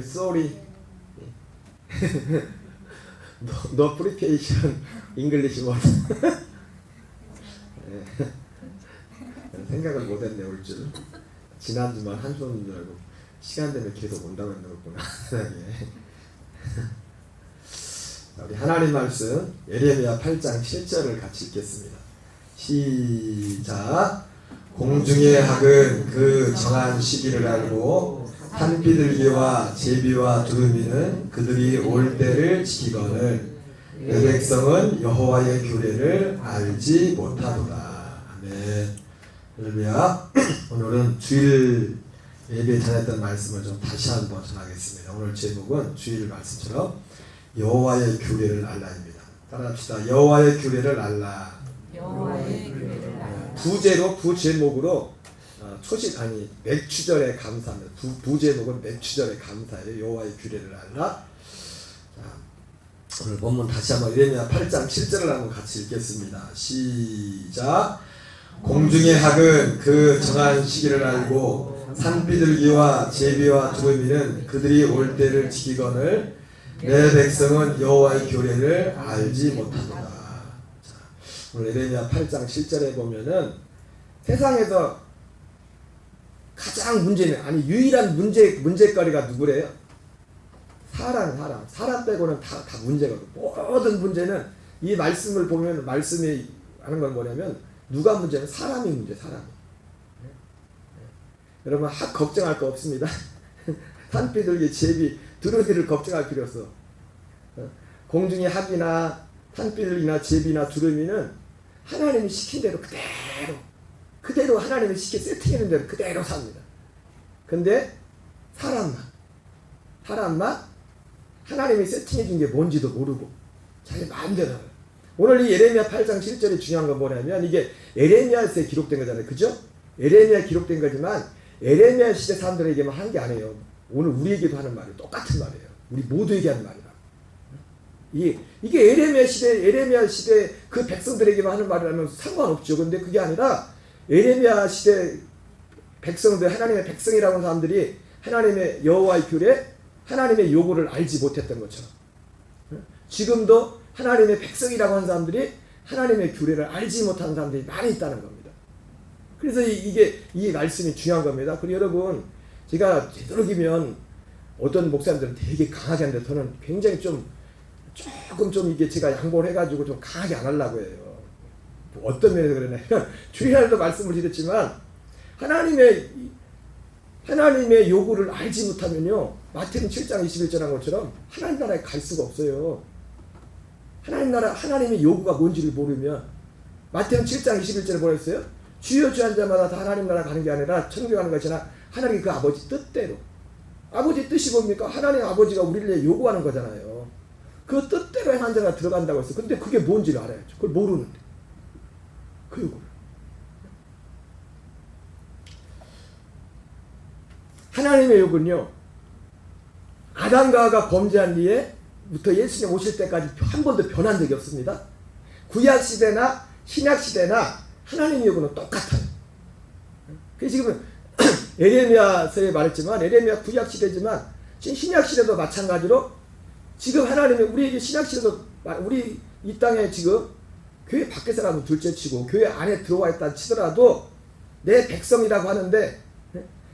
sorry. no preparation English word. 생각을 못했네 올 줄. 지난주만 한수 오는 줄 알고 시간 되면 계속 온다고 했는 거구나. 우리 하나님 말씀 예레미야 8장 7절을 같이 읽겠습니다. 시작. 공중의 학은 그 정한 시기를 알고 산비둘기와 제비와 두루미는 그들이 올 때를 지키거늘 내 백성은 여호와의 규례를 알지 못하도다. 아멘. 할렐루야. 오늘은 주일 예배 전했던 말씀을 좀 다시 한번 전하겠습니다. 오늘 제목은 주일 말씀처럼 여호와의 규례를 알라입니다. 따라합시다. 여호와의 규례를 알라. 여호와의 규례를 알라. 부제로 부제목으로 맥추절의 감사입니다. 부제목은 맥추절의 감사예요. 여호와의 규례를 알라. 자, 오늘 본문 다시 한번 예레미야 8장 7절을 한번 같이 읽겠습니다. 시작. 공중의 학은 그 정한 시기를 알고 산비둘기와 제비와 두루미는 그들이 올 때를 지키거늘 내 백성은 여호와의 규례를 알지 못하도다. 자, 오늘 예레미야 8장 7절에 보면은 세상에서 가장 유일한 문제거리가 누구래요? 사람 빼고는 다 문제거든. 모든 문제는 이 말씀을 보면 말씀이 하는 건 뭐냐면 누가 문제는 사람이 문제, 사람이. 여러분 학 걱정할 거 없습니다. 산비둘기, 제비, 두루미를 걱정할 필요 없어. 공중의 학이나 산비둘기나 제비나 두루미는 하나님이 시킨 대로 그대로 하나님이 시켜 세팅하는 대로 그대로 삽니다. 근데 사람만 하나님이 세팅해 준 게 뭔지도 모르고 자기 마음대로 하는. 오늘 이 예레미야 8장 7절이 중요한 건 뭐냐면 이게 에레미야서에 기록된 거잖아요. 그죠? 에레미야에 기록된 거지만 에레미야 시대 사람들에게만 하는 게 아니에요. 오늘 우리에게도 하는 말이에요. 똑같은 말이에요. 우리 모두에게 하는 말이다. 이게 에레미야 시대 그 백성들에게만 하는 말이라면 상관없죠. 근데 그게 아니라 에레미야 시대 백성들, 하나님의 백성이라고 하는 사람들이 하나님의 여호와의 규례, 하나님의 요구를 알지 못했던 것처럼 지금도 하나님의 백성이라고 하는 사람들이 하나님의 규례를 알지 못하는 사람들이 많이 있다는 겁니다. 그래서 이 말씀이 중요한 겁니다. 그리고 여러분, 제가 되도록이면 어떤 목사님들은 되게 강하게 하는데 저는 굉장히 조금 이게 제가 양보를 해가지고 좀 강하게 안 하려고 해요. 뭐 어떤 면에서 그러냐면 주일날도 말씀을 드렸지만 하나님의 요구를 알지 못하면요, 마태복음 7장 21절 한 것처럼 하나님 나라에 갈 수가 없어요. 하나님의 요구가 뭔지를 모르면 마태복음 7장 21절에 뭐라 했어요? 주여 주한 자마다 다 하나님 나라 가는 게 아니라 천국에 가는 것이나 하나님 그 아버지 뜻대로. 아버지 뜻이 뭡니까? 하나님 아버지가 우리를 요구하는 거잖아요. 그 뜻대로 행한 자가 들어간다고 했어요. 근데 그게 뭔지를 알아야죠. 그걸 모르는데. 그 요구를. 하나님의 요구는요, 아담과 하와가 범죄한 뒤에부터 예수님 오실 때까지 한 번도 변한 적이 없습니다. 구약 시대나 신약 시대나 하나님의 요구는 똑같아요. 그래서 지금 에레미야서에 말했지만 에레미야 구약 시대지만 신약 시대도 마찬가지로 지금 하나님이 우리에게 신약 시대도 우리 이 땅에 지금 교회 밖에서라도 둘째치고 교회 안에 들어와 있다 치더라도 내 백성이라고 하는데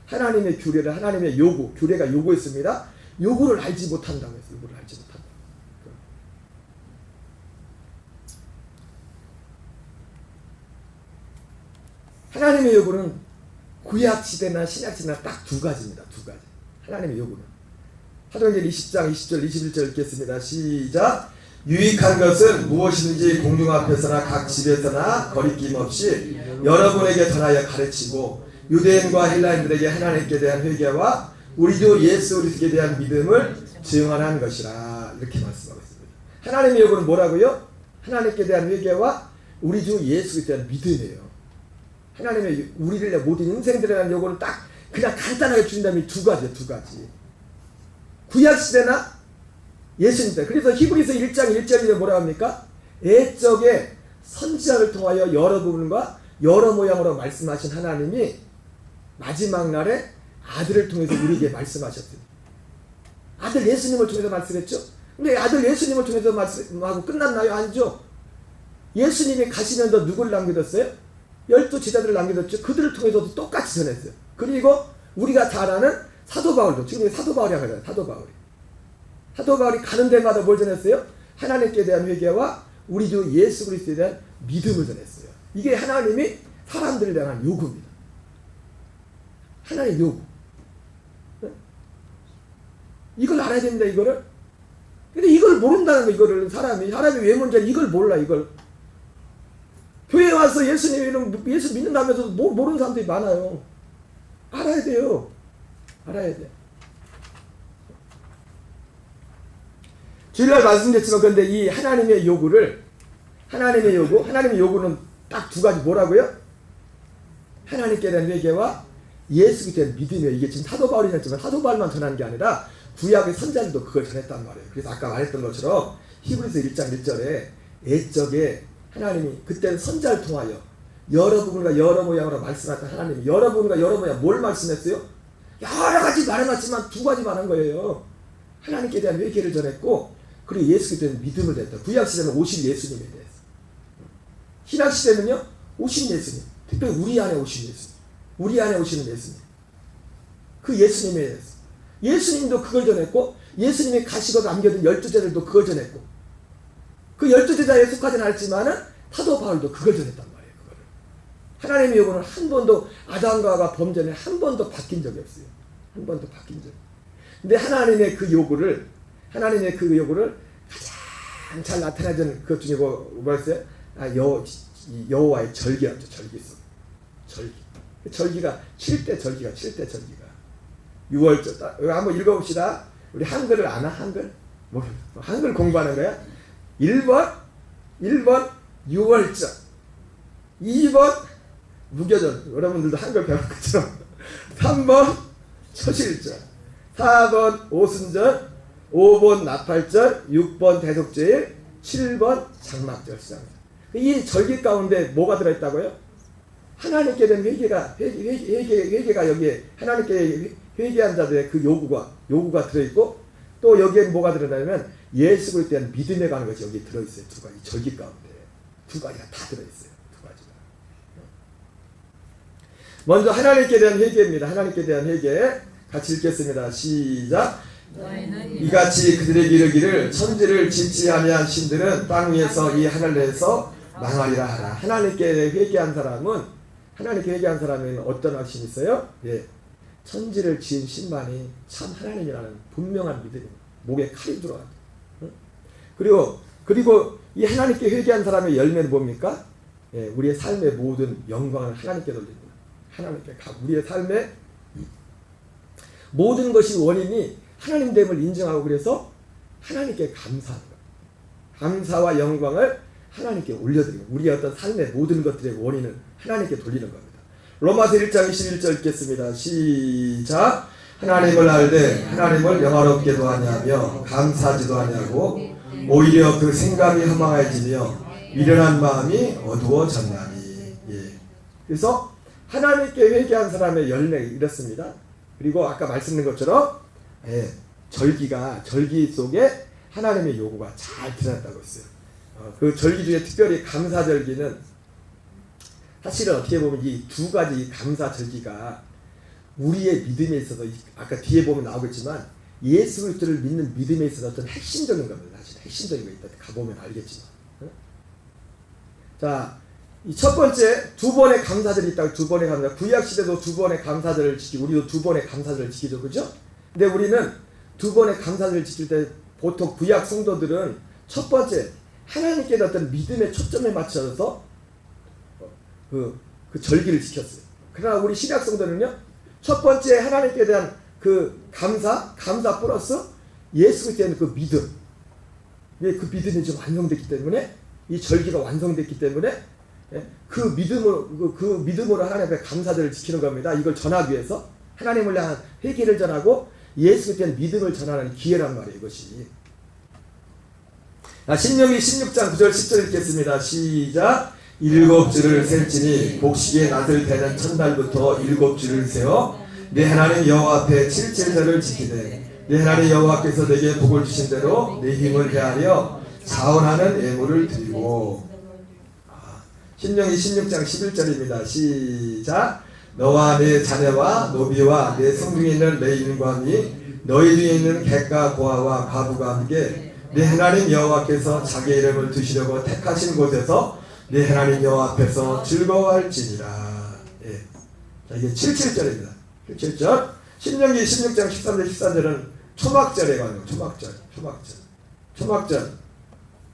하나님의 규례를 하나님의 요구, 규례가 요구했습니다. 요구를 알지 못한다고 했어요. 요구를 알지 못한다. 하나님의 요구는 구약 시대나 신약 시대나 딱 두 가지입니다. 두 가지. 하나님의 요구는. 사도행전 20장 20절 21절 읽겠습니다. 시작. 유익한 것은 무엇이든지 공중 앞에서나 각 집에서나 거리낌 없이 여러분에게 전하여 가르치고 유대인과 헬라인들에게 하나님께 대한 회개와 우리 주 예수 그리스도에 대한 믿음을 증언하는 것이라. 이렇게 말씀하고 있습니다. 하나님의 요구는 뭐라고요? 하나님께 대한 회개와 우리 주 예수 그리스도에 대한 믿음이에요. 하나님의 우리를 모든 인생들에 대한 요구는 딱 그냥 간단하게 주신다면 두 가지예요. 두 가지. 구약 시대나 예수님 때. 그래서 히브리서 1장 1절에 뭐라 합니까? 옛적에 선지자를 통하여 여러 부분과 여러 모양으로 말씀하신 하나님이 마지막 날에 아들을 통해서 우리에게 말씀하셨어요. 아들 예수님을 통해서 말씀했죠. 근데 아들 예수님을 통해서 말씀하고 끝났나요? 아니죠. 예수님이 가시면서 누구를 남겨뒀어요? 12 제자들을 남겨뒀죠. 그들을 통해서도 똑같이 전했어요. 그리고 우리가 잘 아는 사도 바울도, 지금 사도 바울이 하잖아요. 사도 바울이 가는 데마다 뭘 전했어요? 하나님께 대한 회개와 우리 주 예수 그리스도에 대한 믿음을 전했어요. 이게 하나님이 사람들에 대한 요구입니다. 하나님의 요구. 이걸 알아야 됩니다. 이거를. 근데 이걸 모른다는 거, 이거를 사람이 왜 문제야? 이걸 몰라. 이걸. 교회에 와서 예수 믿는다면서도 모르는 사람들이 많아요. 알아야 돼요. 알아야 돼. 주일날 말씀드렸지만, 그런데 이 하나님의 요구는 딱 두 가지. 뭐라고요? 하나님께 대한 회개와 예수께 대한 믿음이에요. 이게 지금 사도 바울이 했지만 사도 바울만 전하는 게 아니라 구약의 선자들도 그걸 전했단 말이에요. 그래서 아까 말했던 것처럼 히브리서 1장 1절에 옛적에 하나님이 그때는 선자를 통하여 여러 부분과 여러 모양으로 말씀하셨던 하나님이 여러 부분과 여러 모양 뭘 말씀했어요? 여러 가지 말해놨지만 두 가지 말한 거예요. 하나님께 대한 회개를 전했고, 그리고 예수께 대한 믿음을 전했다. 구약 시대는 오신 예수님에 대해서, 신약 시대는요 오신 예수님, 특별히 우리 안에 오신 예수님, 우리 안에 오시는 예수님, 그 예수님에 대해서 예수님도 그걸 전했고, 예수님이 가시고 남겨둔 12제자들도 그걸 전했고, 그 12제자에 속하지는 않았지만은 사도 바울도 그걸 전했단 말이에요. 그거를. 하나님의 요구는 한 번도 아담과 하와 범전에 한 번도 바뀐 적이 없어요. 한 번도 바뀐 적이. 근데 하나님의 그 요구를 가장 잘 나타내준 것 중에 뭐였어요? 여호와의 절기였죠. 절기가 7대 절기가 6월절. 한번 읽어봅시다. 우리 한글을 아나? 한글? 한글 공부하는 거야? 1번 6월절, 2번 무교절, 여러분들도 한글 배울 것처럼, 3번 초실절, 4번 오순절, 5번 나팔절, 6번 대속제일, 7번 장막절 시작입니다. 이 절기 가운데 뭐가 들어있다고요? 하나님께 대한 회개가 여기에 하나님께 회개한 자들의 그 요구가 들어있고, 또 여기에 뭐가 들어있냐면 예수 그리스도에 대한 믿음에 관한 것이 여기 들어있어요. 두 가지 절기 가운데 두 가지가 다 들어있어요. 두 가지가. 먼저 하나님께 대한 회개입니다. 하나님께 대한 회개 같이 읽겠습니다. 시작. 이같이 그들에게 이르기를 천지를 짓지 아니한 신들은 땅 위에서 이 하늘에서 망하리라 하라. 하나님께 회개한 사람은 어떤 확신이 있어요? 예. 천지를 지은 신만이 참 하나님이라는 분명한 믿음입니다. 목에 칼이 들어가죠. 그리고 이 하나님께 회개한 사람의 열매는 뭡니까? 예, 우리의 삶의 모든 영광을 하나님께 돌립니다. 우리의 삶의 모든 것이 원인이 하나님됨을 인정하고, 그래서 하나님께 감사하는 거예요. 감사와 영광을 하나님께 올려드리고, 우리의 어떤 삶의 모든 것들의 원인은 하나님께 돌리는 겁니다. 로마서 1장 21절 읽겠습니다. 시작. 하나님을 알되 하나님을 영화롭게도 하냐며 감사하지도 하냐고 오히려 그 생각이 허망해지며 미련한 마음이 어두워졌나니. 예. 그래서 하나님께 회개한 사람의 열매 이렇습니다. 그리고 아까 말씀드린 것처럼 절기 속에 하나님의 요구가 잘 드러났다고 했어요. 그 절기 중에 특별히 감사절기는 사실은 어떻게 보면 이 두 가지 감사절기가 우리의 믿음에 있어서 아까 뒤에 보면 나오겠지만 예수 그리스도를 믿는 믿음에 있어서 어떤 핵심적인 겁니다. 사실 핵심적인 거 있다. 가보면 알겠지만. 자, 이 첫 번째 두 번의 감사절이 있다고. 두 번의 감사. 구약 시대도 두 번의 감사절을 지키고 우리도 두 번의 감사절을 지키죠, 그죠? 근데 우리는 두 번의 감사절을 지킬 때 보통 구약 성도들은 첫 번째 하나님께 어떤 믿음의 초점에 맞춰서 그 절기를 지켰어요. 그러나 우리 신약 성도는요, 첫 번째 하나님께 대한 그 감사 플러스 예수 그리스도에 대한 그 믿음. 그 믿음이 좀 완성됐기 때문에, 이 절기가 완성됐기 때문에 그 믿음으로 하나님 앞에 감사절을 지키는 겁니다. 이걸 전하기 위해서 하나님을 향한 회개를 전하고 예수에 대한 믿음을 전하는 기회란 말이에요. 이것이. 신명기 16장 9절 10절 읽겠습니다. 시작. 7주를 셀지니 곡식의 낫을 대는 첫날부터 7주를 세어 내 하나님 여호와 앞에 7제절을 지키되 내 하나님 여호와께서 내게 복을 주신 대로 내 힘을 헤아려 자원하는 예물을 드리고. 신명기 16장 11절입니다. 시작. 너와 내 자녀와 노비와 내 성중에 있는 레인과 및 너희 중에 있는 객과 고아와 과부가 함께 내 하나님 여호와께서 자기 이름을 두시려고 택하신 곳에서 내 하나님 여호와 앞에서 즐거워할지니라. 예. 자, 이게 77절입니다. 77절. 신명기 16장 13절 14절은 초막절에 관해요. 초막절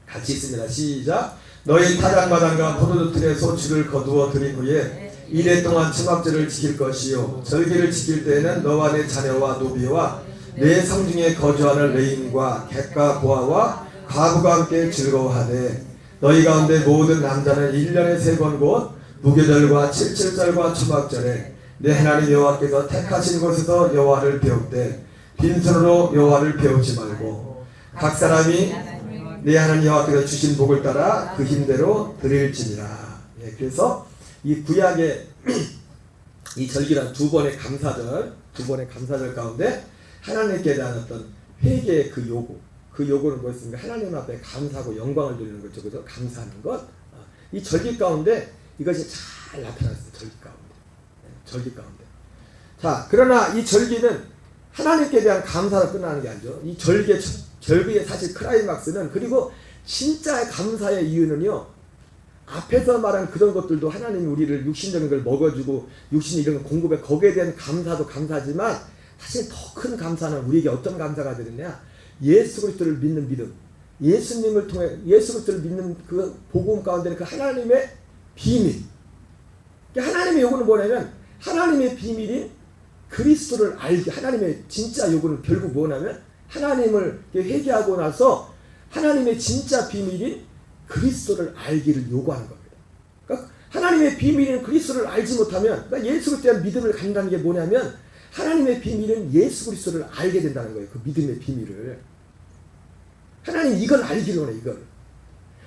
같이 있습니다. 시작. 너희 타작마당과 포도주 틀에 소출을 거두어 드린 후에 이래 동안 초막절을 지킬 것이요 절기를 지킬 때에는 너와 내 자녀와 노비와 내 성중에 거주하는 레인과 객과 고아와 과부가 함께 즐거워하되 너희 가운데 모든 남자는 1년에 3번 곧 무교절과 칠칠절과 초막절에 내 하나님 여호와께서 택하신 곳에서 여호와를 배웁되 빈손으로 여호와를 배우지 말고 각 사람이 내 하나님 여호와께서 주신 복을 따라 그 힘대로 드릴지니라. 예, 그래서 이 구약의 이 절기란 두 번의 감사절 가운데 하나님께 대한 어떤 회개의 그 요구는 뭐였습니까? 하나님 앞에 감사하고 영광을 드리는 거죠, 그죠? 감사하는 것. 이 절기 가운데 이것이 잘 나타났어요. 절기 가운데. 자, 그러나 이 절기는 하나님께 대한 감사로 끝나는 게 아니죠. 이 절기의 사실 클라이막스는, 그리고 진짜 감사의 이유는요, 앞에서 말한 그런 것들도 하나님이 우리를 육신적인 걸 먹어주고 육신 이런 걸 공급해, 거기에 대한 감사도 감사지만 사실 더 큰 감사는 우리에게 어떤 감사가 되느냐, 예수 그리스도를 믿는 믿음, 예수님을 통해 예수 그리스도를 믿는 그 복음 가운데는 그 하나님의 비밀. 하나님의 요구는 뭐냐면 하나님의 비밀인 그리스도를 알게, 하나님의 진짜 요구는 결국 뭐냐면 하나님을 회개하고 나서 하나님의 진짜 비밀인 그리스도를 알기를 요구하는 겁니다. 그러니까 하나님의 비밀인 그리스도를 알지 못하면, 그러니까 예수 그리스도에 대한 믿음을 갖는다는 게 뭐냐면 하나님의 비밀은 예수 그리스도를 알게 된다는 거예요. 그 믿음의 비밀을. 하나님 이걸 알기를 원해, 이걸.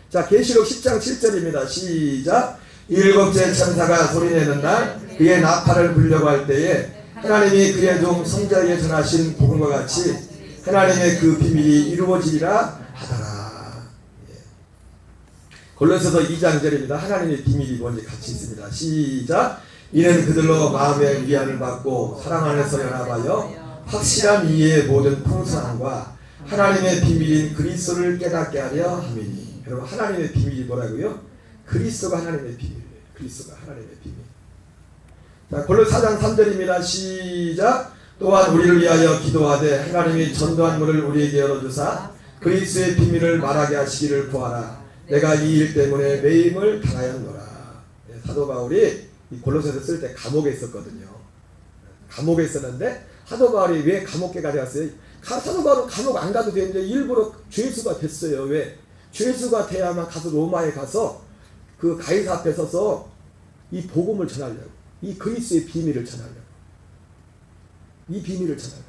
자, 계시록 10장 7절입니다. 시작. 일곱째 천사가 소리내는 날 그의 나팔을 불려고 할 때에 하나님이 그의 종 성자에게 전하신 복음과 같이 하나님의 그 비밀이 이루어지리라 하더라. 예. 골로새서 2장 절입니다. 하나님의 비밀이 뭔지 같이 있습니다. 시작. 이는 그들로 마음의 위안을 받고 사랑 안에서 연합하여 확실한 이해의 모든 풍성함과 하나님의 비밀인 그리스도를 깨닫게 하려 함이니. 여러분, 하나님의 비밀이 뭐라고요? 그리스도가 하나님의 비밀이에요. 그리스도가 하나님의 비밀. 자, 골로새 4장 3절입니다. 시작. 또한 우리를 위하여 기도하되 하나님이 전도한 문을 우리에게 열어주사 그리스도의 비밀을 말하게 하시기를 구하라. 내가 이 일 때문에 매임을 당하였노라. 사도 바울이 이 골로새서 쓸 때 감옥에 있었거든요. 감옥에 있었는데 사도 바울이 왜 감옥에 가려왔어요? 사도 바울은 감옥 안 가도 되는데 일부러 죄수가 됐어요. 왜? 죄수가 돼야만 가서 로마에 가서 그 가이사 앞에 서서 이 복음을 전하려고, 이 그리스도의 비밀을 전하려고, 이 비밀을 전하려고.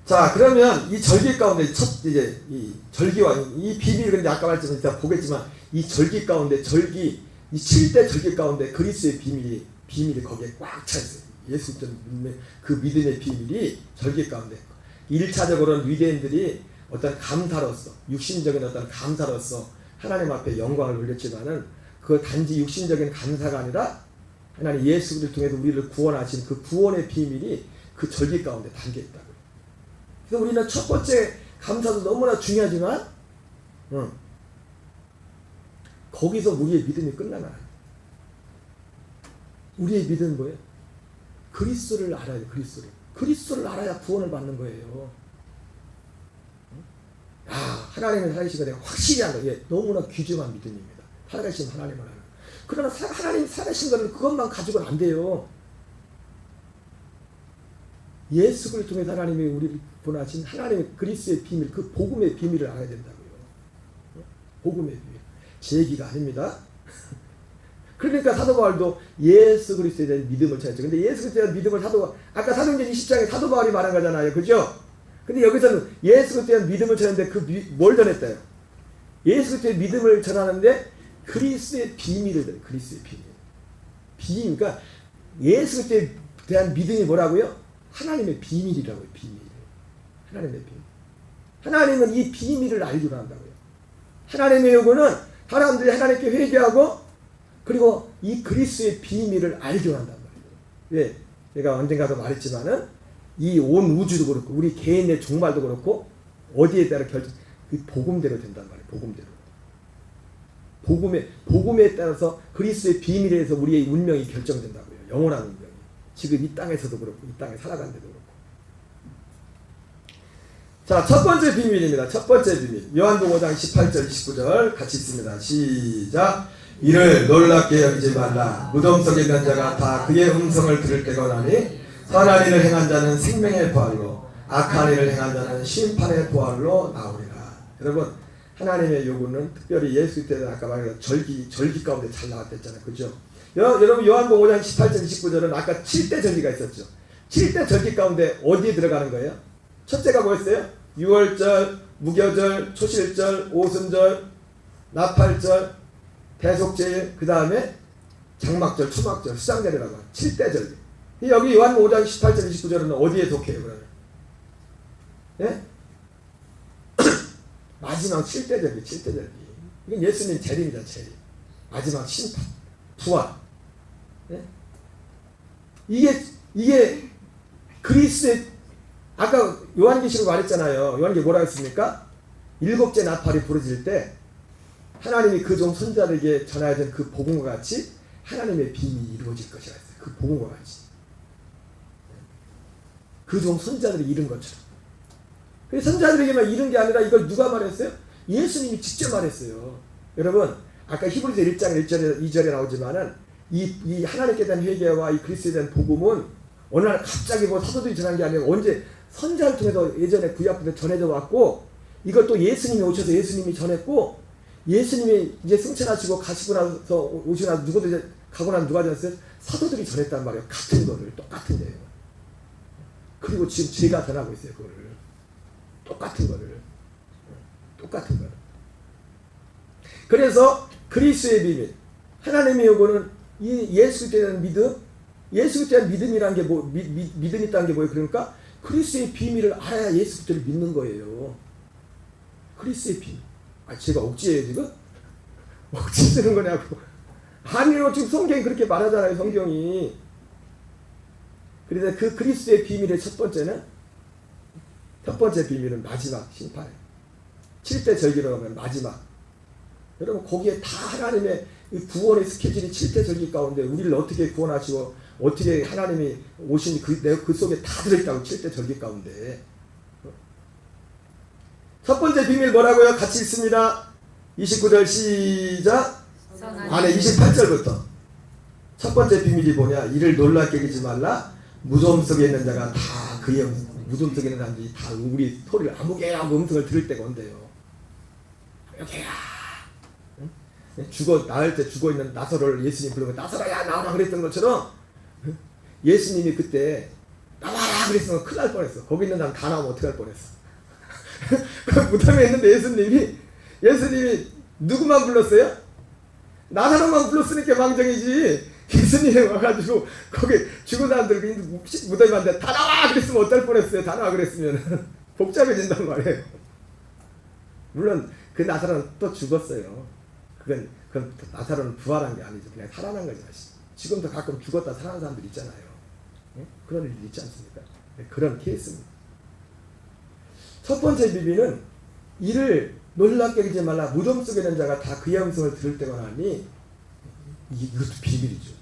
자, 그러면 이 절기 가운데 이제 이 절기와 이 비밀을, 근데 아까 말했지만 이따 보겠지만 이 절기 가운데 이 7대 절기 가운데 그리스도의 비밀이 거기에 꽉 차 있어요. 예수 믿는 그 믿음의 비밀이 절기 가운데. 1차적으로는 유대인들이 어떤 감사로서, 육신적인 어떤 감사로서 하나님 앞에 영광을 올렸지만은 그 단지 육신적인 감사가 아니라 하나님 예수 그리스도를 통해서 우리를 구원하신 그 구원의 비밀이 그 절기 가운데 담겨 있다고요. 그래서 우리는 첫 번째 감사도 너무나 중요하지만 거기서 우리의 믿음이 끝나면 안 돼요. 우리의 믿음은 뭐예요? 그리스도를 알아요. 그리스도를 알아야 구원을 받는 거예요. 하나님을 살아계신 것에 확실히 하는 거예요. 너무나 귀중한 믿음입니다. 살아계신 하나님을 아는. 그러나 하나님 살아계신 것은 그것만 가지고는 안 돼요. 예수 그리스도를 통해서 하나님이 우리를 보내신 하나님의 그리스도의 비밀, 그 복음의 비밀을 알아야 된다고요. 복음의 비밀. 제 얘기가 아닙니다. 그러니까 사도 바울도 예수 그리스도에 대한 믿음을 찾았죠. 근데 예수 그리스도에 대한 믿음을 아까 사도행전 20장에 사도 바울이 말한 거잖아요. 그죠? 근데 여기서는 예수 그리스도에 대한 믿음을 전하는데 뭘 전했대요? 예수 그리스도의 믿음을 전하는데 그리스도의 비밀을 전해요. 그리스도의 비밀. 그러니까 예수 그리스도에 대한 믿음이 뭐라고요? 하나님의 비밀이라고요. 비밀. 하나님의 비밀. 하나님은 이 비밀을 알기로 한다고요. 하나님의 요구는 사람들이 하나님께 회개하고 그리고 이 그리스도의 비밀을 알기로 한단 말이에요. 왜? 제가 언젠가도 말했지만은 이 온 우주도 그렇고 우리 개인의 종말도 그렇고 어디에 따라 그 복음대로 된단 말이에요. 복음대로. 복음에 따라서 그리스도의 비밀에 의해서 우리의 운명이 결정된다고요. 영원한 운명이. 지금 이 땅에서도 그렇고 이 땅에 살아가는 데도 그렇고. 자, 첫 번째 비밀입니다. 첫 번째 비밀. 요한복음 5장 18절 29절 같이 읽습니다. 시작. 이를 놀랍게 여기지 말라. 무덤 속에 있는 자가 다 그의 음성을 들을 때가 오나니 선한 일을 행한 자는 생명의 부활로 악한 일을 행한 자는 심판의 부활로 나오리라. 여러분, 하나님의 요구는 특별히 예수 때는 아까 말한 절기 가운데 잘 나왔댔잖아요. 그죠? 여러분 요한복음 5장 18절 29절은 아까 7대 절기가 있었죠. 7대 절기 가운데 어디에 들어가는 거예요? 첫째가 뭐였어요? 유월절, 무교절, 초실절, 오순절, 나팔절, 대속제일, 그 다음에 장막절, 초막절, 수장절이라고 하는 7대 절기. 여기 요한복음 5장 18절 29절은 어디에 속해요? 그러면? 예? 마지막 7대 절기, 7대 절기. 이건 예수님 재림이다, 재림. 마지막 심판, 부활. 예? 이게 그리스도의, 아까 요한계시록 말했잖아요. 요한계 뭐라 했습니까? 7째 나팔이 부러질 때 하나님이 그 종 선자들에게 전해야 될 그 복음과 같이 하나님의 비밀이 이루어질 것이라 했어요. 그 복음과 같이. 그 종 선자들이 이룬 것처럼. 선자들에게만 이룬 게 아니라 이걸 누가 말했어요? 예수님이 직접 말했어요. 여러분, 아까 히브리서 1장 1절에 2절에 나오지만은 이 하나님께 대한 회개와 이 그리스도에 대한 복음은 어느 날 갑자기 뭐 사도들이 전한 게 아니라 언제 선자를 통해서 예전에 구약부터 전해져 왔고 이걸 또 예수님이 오셔서 예수님이 전했고 예수님이 이제 승천하시고 가시고 나서 오시고 나서 누구도 이제 가고 나서 누가 전했어요? 사도들이 전했단 말이에요. 같은 거를 똑같은 거예요. 그리고 지금 제가 전하고 있어요. 그거를 똑같은 거를 그래서 그리스도의 비밀 하나님의 요구는 이 예수에 대한 믿음 예수에 대한 믿음이란 게 뭐 믿음이 있다는 게 뭐예요? 그러니까 그리스도의 비밀을 알아야 예수 그리스도를 믿는 거예요. 그리스도의 비밀. 아, 제가 억지예요 지금? 억지 쓰는 거냐고. 아니요, 지금 성경이 그렇게 말하잖아요. 성경이. 그래서 그 그리스도의 비밀의 첫 번째 비밀은 마지막 심판이에요. 7대 절기로 하면 마지막. 여러분 거기에 다 하나님의 구원의 스케줄이 7대 절기 가운데 우리를 어떻게 구원하시고 어떻게 하나님이 오신 그 속에 다 들어있다고 7대 절기 가운데. 첫 번째 비밀 뭐라고요? 같이 읽습니다. 29절 시작. 안에 28절부터. 첫 번째 비밀이 뭐냐? 이를 놀랍게 여기지 말라. 무덤 속에 있는 자가 다 그의 무덤 속에 있는 사람들이 다 우리 소리를 아무개야 음성을 들을 때가 온대요. 아무개야. 나을 때 죽어있는 나사로를 예수님 부르면 나사로야 나와라 그랬던 것처럼 예수님이 그때 나와라 그랬으면 큰일 날 뻔했어. 거기 있는 사람 다 나오면 어떡할 뻔했어. 그 무덤에 있는데 예수님이 누구만 불렀어요? 나사로만 불렀으니까 망정이지. 예수님이 와가지고 거기 죽은 사람들 무덤에 왔는데 다 나와 그랬으면 어떨 뻔했어요. 다 나와 그랬으면 복잡해진단 말이에요. 물론 그 나사로는 또 죽었어요. 그건 나사로는 부활한 게 아니죠. 그냥 살아난 거죠. 지금도 가끔 죽었다 살아난 사람들 있잖아요. 네? 그런 일이 있지 않습니까? 네, 그런 케이스입니다. 첫 번째 비밀은 이를 놀랍게 여기지 말라. 무덤 속에 있는 자가 다 그의 음성을 들을 때가 오나니 이것도 비밀이죠.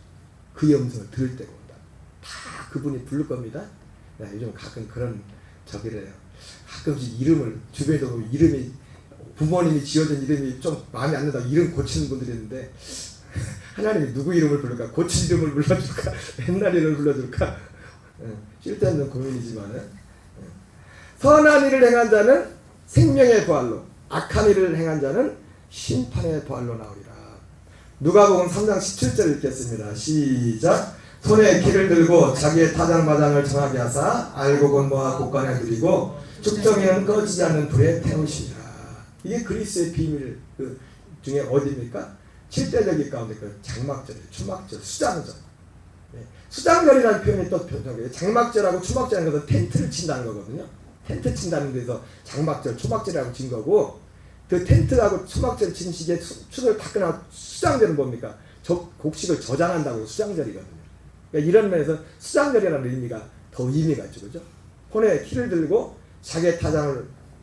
그의 음성을 들을 때가 온다. 다 그분이 부를 겁니다. 야, 요즘 가끔 그런 저기래요. 가끔씩 이름을 주변에도 이름이 부모님이 지어준 이름이 좀 마음에 안 든다고 이름 고치는 분들이 있는데 하나님이 누구 이름을 부를까? 고친 이름을 불러줄까? 옛날 이름을 불러줄까? 쓸데없는 고민이지만은 선한 일을 행한 자는 생명의 부활로 악한 일을 행한 자는 심판의 부활로 나오리라. 누가복음 3장 17절 읽겠습니다. 시작. 손에 키를 들고 자기의 타작마당을 정하게 하사 알고 건모와 곳간에 누리고 축정에는 꺼지지 않는 불에 태우시리라. 이게 그리스도의 비밀 중에 어디입니까? 7대 절기 가운데 그 장막절, 초막절, 수장절. 수장절이라는 표현이 또 표현이에요. 장막절하고 초막절하는 것은 텐트를 친다는 거거든요. 텐트 친다는 데서 장막절, 초막절이라고 친 거고, 그 텐트하고 초막절 친 시기에 추를 다 끝나고 수장절은 뭡니까? 곡식을 저장한다고 수장절이거든요. 그러니까 이런 면에서 수장절이라는 의미가 더 의미가 있죠. 그죠? 손에 키를 들고 자기의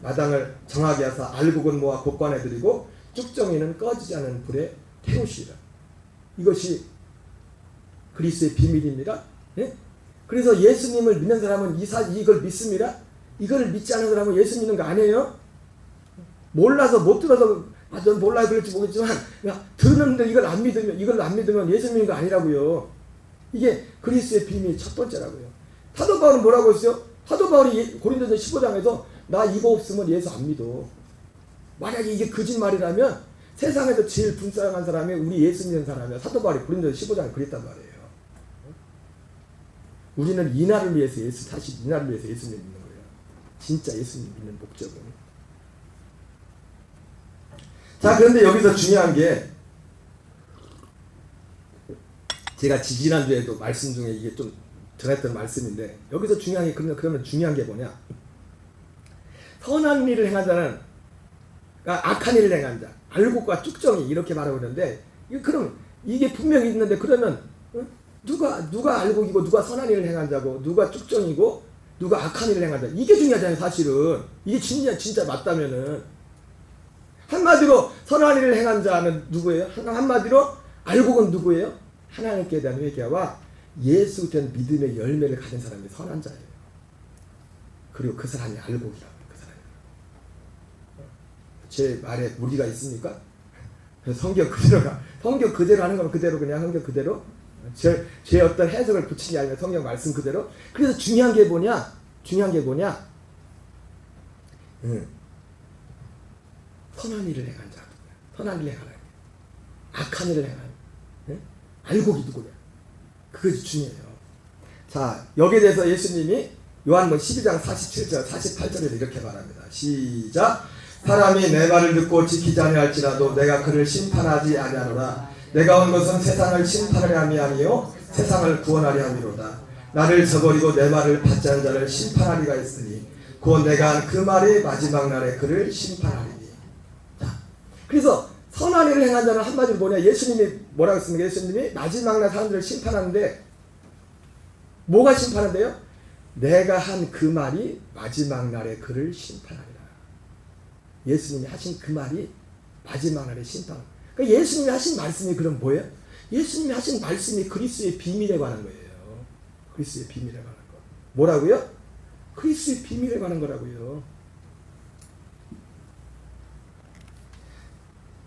마당을 정하게 해서 알곡은 모아 곡관에 드리고 쭉정이는 꺼지지 않은 불에 태우시라. 이것이 그리스도의 비밀입니다. 예? 그래서 예수님을 믿는 사람은 이걸 믿습니다. 이걸 믿지 않는 사람은 예수 믿는 거 아니에요. 몰라서 못 들어서 넌 몰라요 그럴지 모르겠지만 들었는데 이걸 안 믿으면 예수 믿는 거 아니라고요. 이게 그리스도의 비밀 첫 번째라고요. 사도 바울은 뭐라고 했어요? 사도 바울이 고린도전 15장에서 나 이거 없으면 예수 안 믿어. 만약에 이게 거짓말이라면 세상에서 제일 불쌍한 사람이 우리 예수 믿는 사람이야. 사도 바울이 고린도전 15장에 그랬단 말이에요. 우리는 이날을 위해서 이날을 위해서 예수 믿는 거예요. 진짜 예수 믿는 목적은. 자, 그런데 여기서 중요한 게 제가 지지난주에도 말씀 중에 이게 좀 전했던 말씀인데 여기서 중요한 게 그러면 중요한 게 뭐냐? 선한 일을 행한 자는 악한 일을 행한 자, 알곡과 쭉정이 이렇게 말하고 있는데 그럼 이게 분명히 있는데 그러면 누가 알곡이고 누가 선한 일을 행한 자고 누가 쭉정이고 누가 악한 일을 행한 자 이게 중요하잖아요. 사실은 이게 진짜 맞다면은 한마디로 선한 일을 행한 자는 누구예요? 한마디로 알곡은 누구예요? 하나님께 대한 회개와 예수 된 믿음의 열매를 가진 사람이 선한 자예요. 그리고 그 사람이 알곡이라고. 그 사람이. 제 말에 무리가 있습니까? 성경 그대로 하는 거면 그대로 그냥 성경 그대로 제 어떤 해석을 붙이는 게 아니라 성경 말씀 그대로. 그래서 중요한 게 뭐냐? 선한 일을 행한 자, 선한 일을 행하는, 악한 일을 행하는, 알곡이 누구냐? 그것이 중요해요. 자, 여기에 대해서 예수님이 요한복음 12장 47절, 48절에서 이렇게 말합니다. 시작. 사람이 내 말을 듣고 지키지 아니할지라도 내가 그를 심판하지 아니하노라. 내가 온 것은 세상을 심판하려 함이 아니요 세상을 구원하려 함이로다. 나를 저버리고 내 말을 받지 않은 자를 심판하리가 있으니 곧 내가 한 그 말이 마지막 날에 그를 심판하리니. 자, 그래서 선한 일을 행한 자는 한마디로 뭐냐? 예수님이 뭐라고 했습니까? 예수님이 마지막 날 사람들을 심판하는데 뭐가 심판한대요? 내가 한 그 말이 마지막 날에 그를 심판하리라. 예수님이 하신 그 말이 마지막 날에 심판. 그러니까 예수님이 하신 말씀이 그럼 뭐예요? 예수님이 하신 말씀이 그리스도의 비밀에 관한 거예요. 그리스도의 비밀에 관한 거. 뭐라고요? 그리스도의 비밀에 관한 거라고요.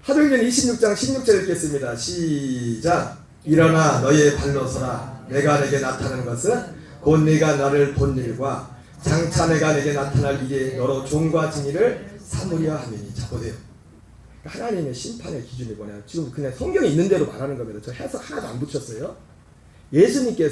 사도행전 26장 16절 읽겠습니다. 시작. 일어나 너의 발로 서라. 내가 내게 나타나는 것은 곧 네가 나를 본 일과 장차 내가 내게 나타날 일이 너로 종과 증인을 삼으려 함이니. 자, 보세요. 하나님의 심판의 기준이 뭐냐? 지금 그냥 성경에 있는 대로 말하는 겁니다. 저 해석 하나도 안 붙였어요. 예수님께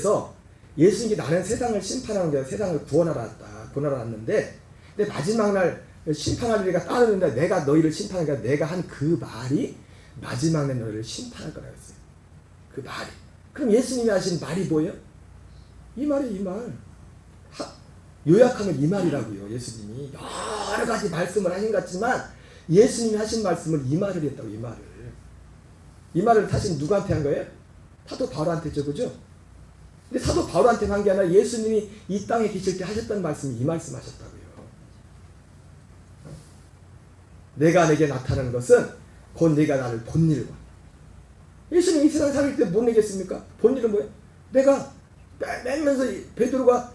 나는 세상을 심판하는 게 아니라 세상을 구원하러 왔는데 근데 마지막 날 심판할 일이가 따르는데 내가 너희를 심판하는 게 아니라 내가 한 그 말이 마지막 날 너희를 심판할 거라고 했어요. 그 말이. 그럼 예수님이 하신 말이 뭐예요? 이 말이 이 말. 요약하면 이 말이라고요. 예수님이 여러 가지 말씀을 하신 것 같지만 예수님이 하신 말씀을 이 말을 했다고. 이 말을 사실 누구한테 한 거예요? 사도 바울한테 했죠. 그죠? 근데 사도 바울한테 한 게 아니라 예수님이 이 땅에 계실 때 하셨던 말씀이 이 말씀 하셨다고요. 내가 내게 나타나는 것은 곧 네가 나를 본 일과. 예수님이 이 세상 살릴 때 못 내겠습니까? 본 일은 뭐예요? 내가 빼면서 베드로가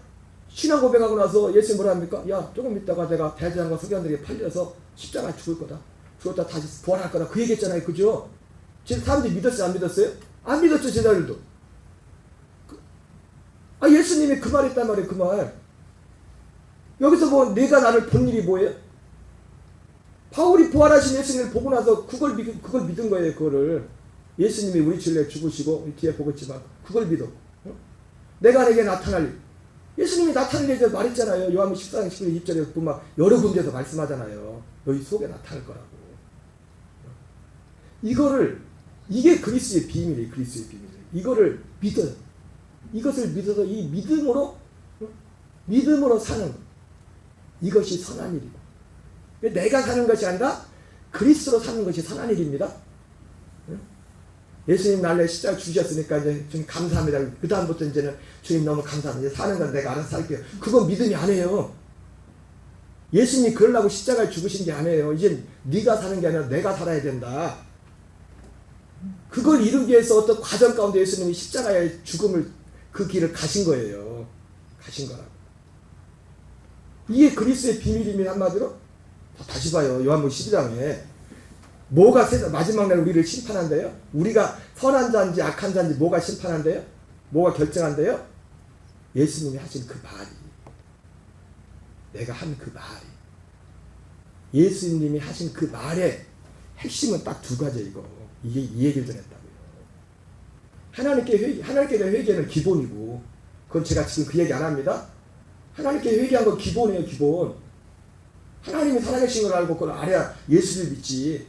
신앙 고백하고 나서 예수님 뭐라 합니까? 야, 조금 있다가 내가 대제사장과 서기관들에게 팔려서 십자가에 죽을 거다. 죽었다 다시 부활할 거다. 그 얘기했잖아요. 그죠? 지금 사람들이 믿었어요? 안 믿었어요? 안 믿었죠. 제자들도. 예수님이 그 말 했단 말이에요. 그 말. 여기서 뭐 내가 나를 본 일이 뭐예요? 바울이 부활하신 예수님을 보고 나서 그걸 믿은 거예요. 그거를. 예수님이 우리 죄를 죽으시고 뒤에 보겠지만 그걸 믿어. 내가 내게 나타날 일. 예수님이 나타날 일에 대해서 말했잖아요. 요한복음 14장 11절 2절에 보면 여러 군데에서 말씀하잖아요. 너희 속에 나타날 거라고. 이게 그리스도의 비밀이에요. 그리스도의 비밀. 이거를 믿어요. 이것을 믿어서 이 믿음으로 사는 것. 이것이 선한 일이고. 내가 사는 것이 아니라 그리스도로 사는 것이 선한 일입니다. 예수님 날래 십자가 주셨으니까 이제 주님 감사합니다. 그 다음부터 이제는 주님 너무 감사합니다. 이제 사는 건 내가 알아서 살게요. 그건 믿음이 아니에요. 예수님이 그러려고 십자가에 죽으신 게 아니에요. 이제 네가 사는 게 아니라 내가 살아야 된다. 그걸 이루기 위해서 어떤 과정 가운데 예수님이 십자가의 죽음을 그 길을 가신 거예요. 가신 거라고. 이게 그리스도의 비밀이면 한마디로 다시 봐요. 요한복음 12장에 뭐가 마지막 날 우리를 심판한대요? 우리가 선한 자인지 악한 자인지 뭐가 심판한대요? 뭐가 결정한대요? 예수님이 하신 그 말이, 내가 한 그 말이, 예수님이 하신 그 말의 핵심은 딱 두 가지. 이게 이 얘기를 전했다고요. 하나님께 대한 회개는 기본이고, 그건 제가 지금 그 얘기 안 합니다. 하나님께 회개한 건 기본이에요. 기본. 하나님이 살아계신 걸 알고 그걸 알아야 예수를 믿지.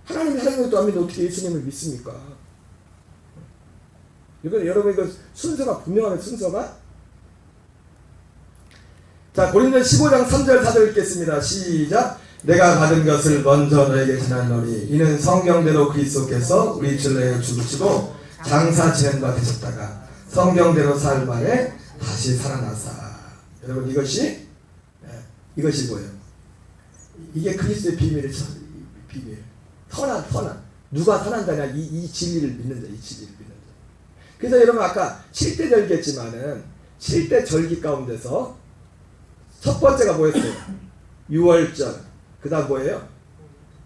하나님이 살아계신 것도 안 믿는데 어떻게 예수님을 믿습니까? 여러분 이거 순서가 분명하네. 순서가. 자, 고린도서 15장 3절 4절 읽겠습니다. 시작. 내가 받은 것을 먼저 너에게 전하노니 이는 성경대로 그리스도께서 우리 죄를 내어 죽으시고 장사 지낸 바 되셨다가 성경대로 사흘 만에 다시 살아나사. 여러분 이것이 뭐예요? 이게 그리스도의 비밀이에요. 비밀. 선한. 누가 선한 자냐? 이 진리를 믿는 자. 이 진리를 믿는 자. 그래서 여러분 아까 7대 절기했지만은 7대 절기 가운데서 첫 번째가 뭐였어요? 유월절. 그 다음 뭐예요?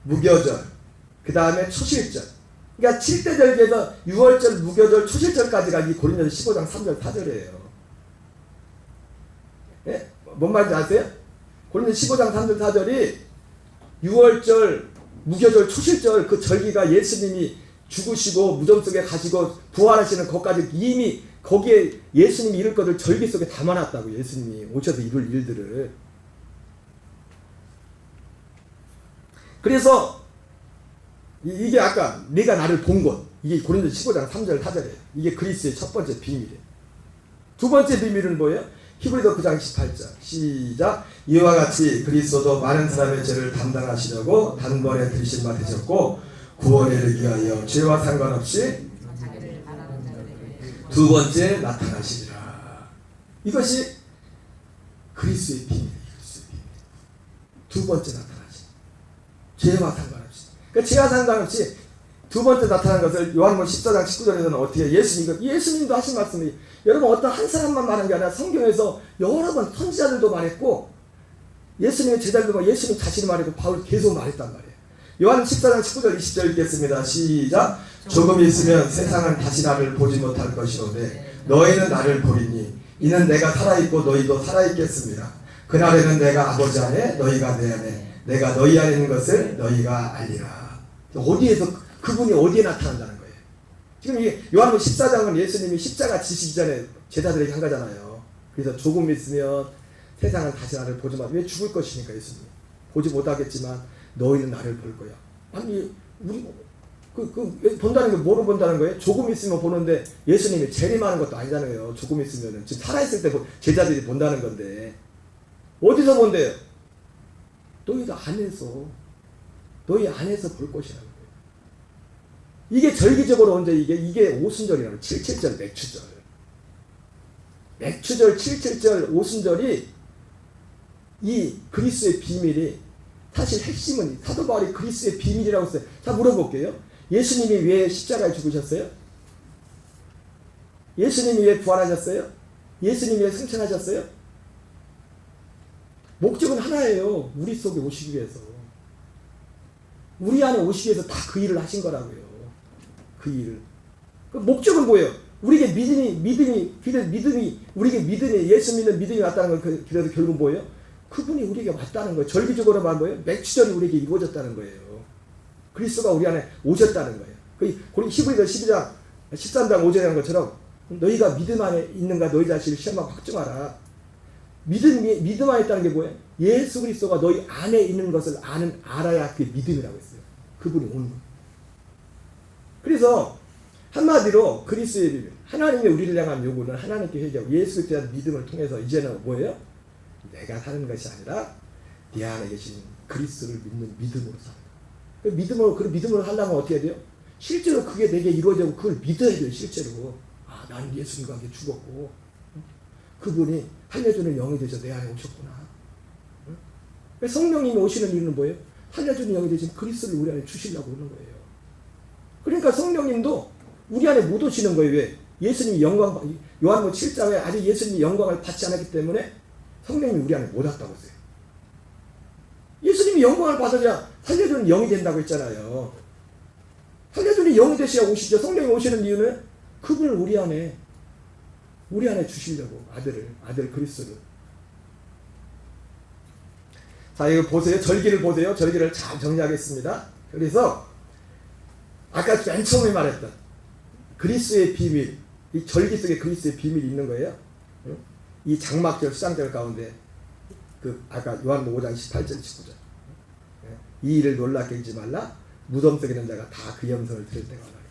무교절. 그 다음에 초실절. 그러니까 7대 절기에서 유월절, 무교절, 초실절까지가 이 고린도서 15장 3절 4절이에요. 예? 뭔 말인지 아세요? 고린도서 15장 3절 4절이 유월절, 무교절, 초실절 그 절기가 예수님이 죽으시고 무덤 속에 가시고 부활하시는 것까지 이미 거기에 예수님이 이룰 것을 절기 속에 담아놨다고. 예수님이 오셔서 이룰 일들을. 그래서 이게 아까 네가 나를 본 것, 이게 고린도서 15장 3절 4절이에요. 이게 그리스도의 첫 번째 비밀이에요. 두 번째 비밀은 뭐예요? 히브리서 9장 18절 시작. 이와 같이 그리스도도 많은 사람의 죄를 담당하시려고 단번에 들으신 바 되셨고 구원에 이르기 위하여 죄와 상관없이 두 번째 나타나시리라. 이것이 그리스도의 비밀이에요. 그리스도의 비밀. 두 번째 나타나시. 죄와 상관없이. 그러니까 죄와 상관없이 두 번째 나타난 것을 요한복음 14장 19절에서는 어떻게 예수님도 하신 말씀이, 여러분 어떤 한 사람만 말한 게 아니라 성경에서 여러 번 선지자들도 말했고 예수님의 제자들도 예수님 자신이 말했고 바울이 계속 말했단 말이에요. 요한 14장 19절 20절 읽겠습니다. 시작. 조금 있으면 세상은 다시 나를 보지 못할 것이오되 너희는 나를 보리니 이는 내가 살아있고 너희도 살아있겠습니다. 그날에는 내가 아버지 안에 너희가 내 안에 내가 너희 안에 있는 것을 너희가 알리라. 어디에서 그분이 어디에 나타난다는 거예요. 지금 이 요한복음 14장은 예수님이 십자가 지시기 전에 제자들에게 한 거잖아요. 그래서 조금 있으면 세상은 다시 나를 보지 마. 왜 죽을 것이니까 예수님. 보지 못하겠지만 너희는 나를 볼 거야. 아니 우리 본다는 게 뭐로 본다는 거예요? 조금 있으면 보는데 예수님이 재림하는 것도 아니잖아요. 조금 있으면은 지금 살아있을 때 제자들이 본다는 건데 어디서 본대요? 너희 안에서 볼 것이라는 거예요. 이게 절기적으로 언제 이게 오순절이라고. 77절 맥추절. 맥추절 77절 오순절이 이 그리스도의 비밀이 사실 핵심은 사도 바울이 그리스도의 비밀이라고 했어요. 자 물어볼게요. 예수님이 왜 십자가에 죽으셨어요? 예수님이 왜 부활하셨어요? 예수님이 왜 승천하셨어요? 목적은 하나예요. 우리 속에 오시기 위해서. 우리 안에 오시기 위해서 다 그 일을 하신 거라고요. 그 일을. 그 목적은 뭐예요? 우리에게 우리에게 믿음이, 예수 믿는 믿음이 왔다는 건 그래서 결국 뭐예요? 그분이 우리에게 왔다는 거예요. 절기적으로 말하면 뭐예요? 맥추절이 우리에게 이루어졌다는 거예요. 그리스도가 우리 안에 오셨다는 거예요. 그 히브리서 12장 13장 5절에 한 것처럼 너희가 믿음 안에 있는가 너희 자신을 시험하고 확증하라. 믿음 안에 있다는 게 뭐예요? 예수 그리스도가 너희 안에 있는 것을 알아야 그게 믿음이라고 했어요. 그분이 오는 거예요. 그래서 한마디로 그리스도의 비밀, 하나님의 우리를 향한 요구는 하나님께 회개하고 예수에 대한 믿음을 통해서 이제는 뭐예요? 내가 사는 것이 아니라 내 안에 계신 그리스도를 믿는 믿음으로 사는 거예요. 그 믿음으로 하려면 어떻게 해야 돼요? 실제로 그게 내게 이루어지고 그걸 믿어야 돼요. 실제로. 아, 나는 예수님과 함께 죽었고 그분이 살려주는 영이 되셔서 내 안에 오셨구나. 성령님이 오시는 이유는 뭐예요? 살려주는 영이 되신 그리스도를 우리 안에 주시려고 오는 거예요. 그러니까 성령님도 우리 안에 못 오시는 거예요. 왜? 예수님이 요한복음 7장에 아직 예수님이 영광을 받지 않았기 때문에 성령님이 우리 안에 못 왔다고 했어요. 예수님이 영광을 받아야 살려주는 영이 된다고 했잖아요. 살려주는 영이 되셔야 오시죠. 성령이 오시는 이유는 그분을 우리 안에 주시려고 아들 그리스도를. 자, 이거 보세요. 절기를 보세요. 절기를 잘 정리하겠습니다. 그래서 아까 맨 처음에 말했던 그리스도의 비밀, 이 절기 속에 그리스도의 비밀이 있는 거예요. 이 장막절, 수장절 가운데 그 아까 요한복음 5장 18절 19절 이 일을 놀랍게 여기지 말라. 무덤 속에 있는 자가 다 그 영성을 들을 때가 오나니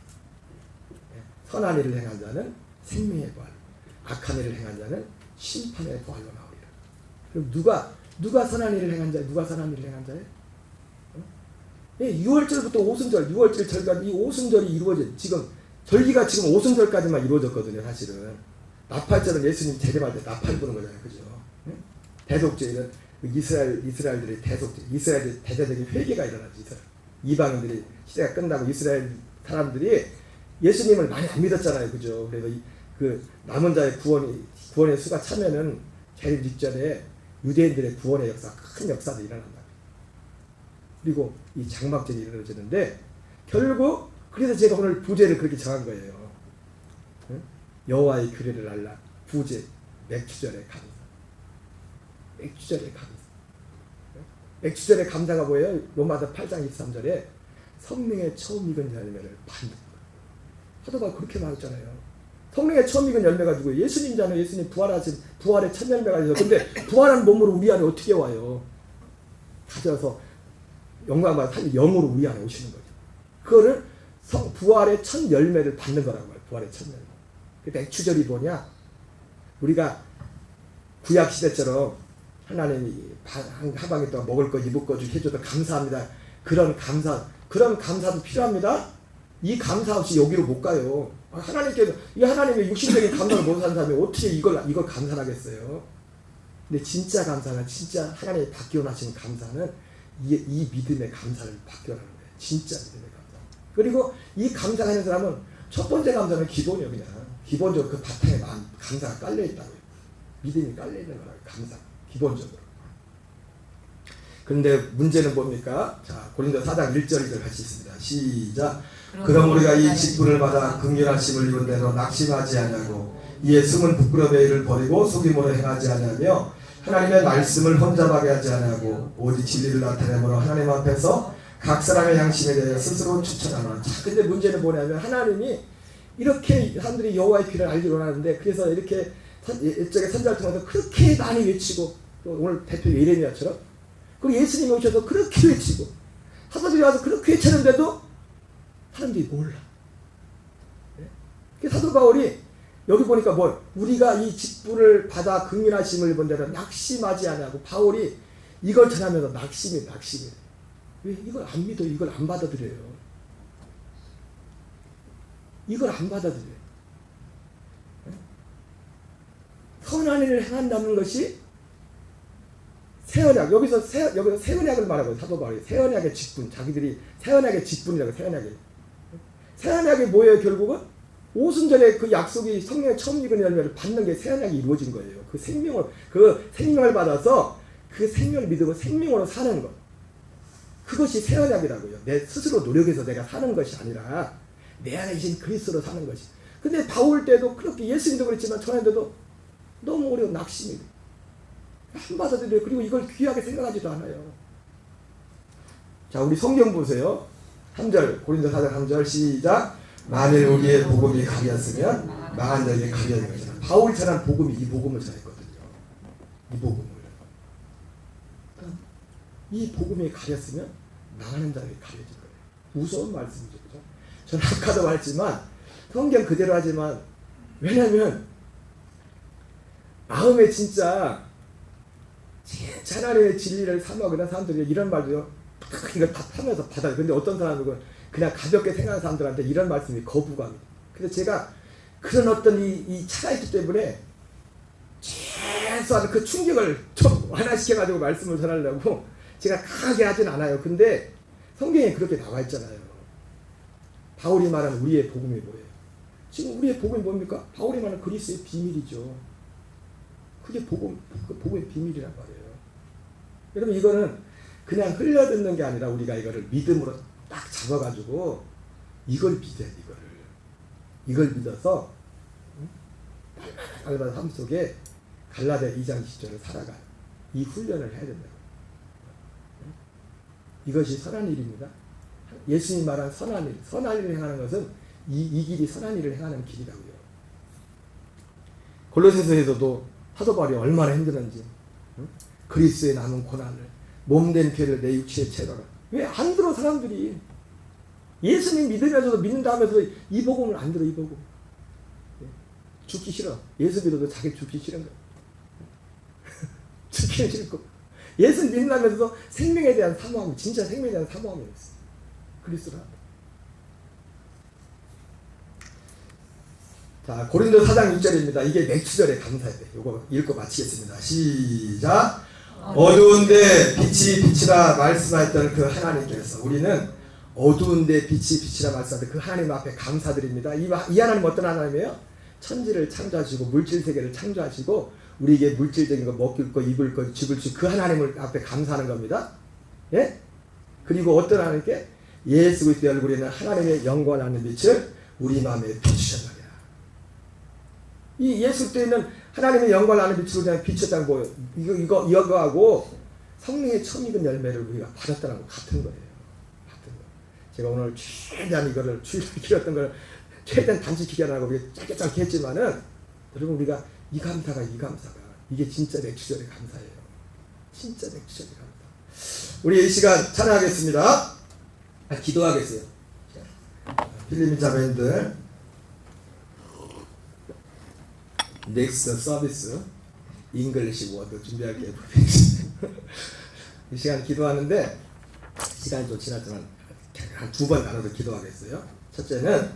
선한 일을 행한 자는 생명의 부활, 악한 일을 행한 자는 심판의 부활로 나오리라. 그럼 누가 선한 일을 행한 자예요? 누가 선한 일을 행한 자예요? 6월절부터 오순절, 6월절 절까지 이 오순절이 이루어져. 지금 절기가 지금 오순절까지만 이루어졌거든요. 사실은 나팔절은 예수님 재림할 때 나팔 부는 거잖아요. 그죠? 대속죄는 이스라엘들의 대속죄, 이스라엘의 대대적인 회개가 일어나죠. 이방인들이 시대가 끝나고 이스라엘 사람들이 예수님을 많이 안 믿었잖아요. 그죠? 그래서 그 남은 자의 구원의 수가 차면은 재림 직전에 유대인들의 구원의 역사, 큰 역사도 일어난다. 그리고 이 장막절이 이루어지는데 결국 그래서 제가 오늘 부제를 그렇게 정한 거예요. 여호와의 규례를 알라. 부제 맥주절의 감사. 맥주절의 감사. 맥주절의 감사가 뭐예요? 로마서 8장 23절에 성령의 처음 익은 열매를 받는 거예요. 사도 바울 그렇게 말했잖아요. 성령의 처음 익은 열매가 누구예요? 예수님이잖아요. 예수님 부활의 첫 열매가 있어요. 근데 부활한 몸으로 우리 안에 어떻게 와요? 가져서 영광받아 산 영으로 우리 안에 오시는 거죠. 그거를 부활의 첫 열매를 받는 거라고 해요. 부활의 첫 열매. 그 맥주절이 뭐냐? 우리가 구약 시대처럼 하나님이 하방에 동안 먹을 거 입을 거 주게 해줘도 감사합니다. 그런 감사도 필요합니다. 이 감사 없이 여기로 못 가요. 하나님께서 이 하나님의 육신적인 감사를 못 하는 사람이 어떻게 이걸 감사하겠어요? 근데 진짜 감사는 진짜 하나님이 바뀌어나신 감사는 이 믿음의 감사를 바뀌어나는 거예요. 진짜 믿음의 감사. 그리고 이 감사하는 사람은 첫 번째 감사는 기본이에요. 그냥 기본적으로 그 바탕에 감사가 깔려 있다고요. 믿음이 깔려 있는 거라고. 감사 기본적으로. 그런데 문제는 뭡니까? 자, 고린도 4장 1절 같이 있습니다. 시작. 그럼 우리가 이 직분을 받아 긍휼하심을 입은 대로 낙심하지 아니하고 이에 숨은 부끄러움의 일을 버리고 속임으로 행하지 아니하며 하나님의 말씀을 혼잡하게 하지 아니하고 오직 진리를 나타내므로 하나님 앞에서 각 사람의 양심에 대해 스스로 추천하노라. 자, 근데 문제는 뭐냐면 하나님이 이렇게 사람들이 여호와의 귀를 알기로 원하는데 그래서 이렇게 일적의 선자를 통해서 그렇게 많이 외치고 오늘 대표 예레미야처럼 그리고 예수님이 오셔서 그렇게 외치고 사도들이 와서 그렇게 외쳤는데도 사람들이 몰라. 네? 사도 바울이 여기 보니까 우리가 이 직분을 받아 긍휼하심을 입은 데는 낙심하지 아니하고 바울이 이걸 전하면서 낙심이 왜 이걸 안 믿어요? 이걸 안 받아들여요. 이걸 안 받아들여요. 선한 일을 행한다는 것이 새 언약, 여기서 새 언약을 말하고 사도 바울이 새 언약의 직분, 자기들이 새 언약의 직분이라고 새 언약이 뭐예요? 결국은 오순절에 그 약속이 성령의 처음 익은 열매를 받는 게 새 언약이 이루어진 거예요. 그 생명을 받아서 그 생명을 믿고 생명으로 사는 것. 그것이 새 언약이라고요. 내 스스로 노력해서 내가 사는 것이 아니라 내 안에 계신 그리스도로 사는 것이. 근데 바울 때도 그렇게 예수님도 그랬지만 전에도 너무 어려운 낙심이 돼요. 안 받아들여요. 그리고 이걸 귀하게 생각하지도 않아요. 자, 우리 성경 보세요. 3절, 고린도 4장 3절 시작. 만일 우리의 복음이 가렸으면 망한 자에게 가려진 것이다. 바울이 전한 복음이 이 복음을 전했거든요. 이 복음이 가렸으면 망하는 자에게 가려진 거예요. 무서운 말씀이죠. 그죠? 저는 아까도 말했지만 성경 그대로 하지만 왜냐면 마음에 진짜 하나님의 진리를 삼아그런 사람들이 이런 말도요 이걸 다 하면서 받아요. 근데 어떤 사람은 그냥 가볍게 생각하는 사람들한테 이런 말씀이 거부감이에요. 그래서 제가 그런 어떤 이 차가 있기 때문에 최소한 그 충격을 좀 완화시켜가지고 말씀을 전하려고 제가 강하게 하진 않아요. 근데 성경에 그렇게 나와 있잖아요. 바울이 말하는 우리의 복음이 뭐예요? 지금 우리의 복음이 뭡니까? 바울이 말하는 그리스도의 비밀이죠. 그게 복음의 비밀이란 말이에요. 여러분 이거는 그냥 흘려듣는 게 아니라 우리가 이거를 믿음으로 딱 잡아가지고 이걸 믿어야 돼. 이걸 믿어서 날마다 삶 속에 갈라디아 2장 10절을 살아가요. 이 훈련을 해야 된다고. 이것이 선한 일입니다. 예수님이 말한 선한 일, 선한 일을 행하는 것은 이 길이 선한 일을 행하는 길이라고요. 골로새서에서도 사도 바울이 얼마나 힘들었는지 그리스도에 남은 고난을 몸된 죄를 내 육체에 채워라. 왜 안 들어 사람들이? 예수님 믿으면서도 믿는다 하면서 이 복음을 안 들어. 이 복음 죽기 싫어. 예수 믿어도 자기 죽기 싫은 거야. 죽기 싫고 예수 믿는다면서도 생명에 대한 사모함이 진짜 생명에 대한 사모함이 있어. 그리스도라. 자, 고린도 4장 6절입니다. 이게 맥주절의 감사예요. 이거 읽고 마치겠습니다. 시작. 어두운데 빛이 빛이라 말씀하셨던 그 하나님께서 우리는 어두운데 빛이 빛이라 말씀하셨던 그 하나님 앞에 감사드립니다. 이 하나님 어떤 하나님이에요? 천지를 창조하시고 물질 세계를 창조하시고 우리에게 물질적인 거 먹을 거 입을 거 집을 주고 그 하나님을 앞에 감사하는 겁니다. 예? 그리고 어떤 하나님께 예수 그리스도의 얼굴에 있는 하나님의 영광하는 빛을 우리 마음에 비추셨느니라. 이 예수 그리스도에 있는 하나님의 영광하는 빛으로 그냥 비추었다는 거예요. 이거하고 성령의 처음 익은 열매를 우리가 받았다는 거 같은 거예요. 같은 거. 제가 오늘 최대한 이거를 주의를 길었던 걸 최대한 단축키게 하라고 짧게 했지만은 여러분 우리가 이 감사가 이게 진짜 맥주절의 감사예요. 진짜 맥주절의 감사. 우리 이 시간 찬양하겠습니다. 기도하겠어요. 필리핀 자매님들 넥스트 서비스 잉글리시 워드 준비할게요. 이 시간 기도하는데 시간이 좀 지났지만 한 2번 나눠서 기도하겠어요. 첫째는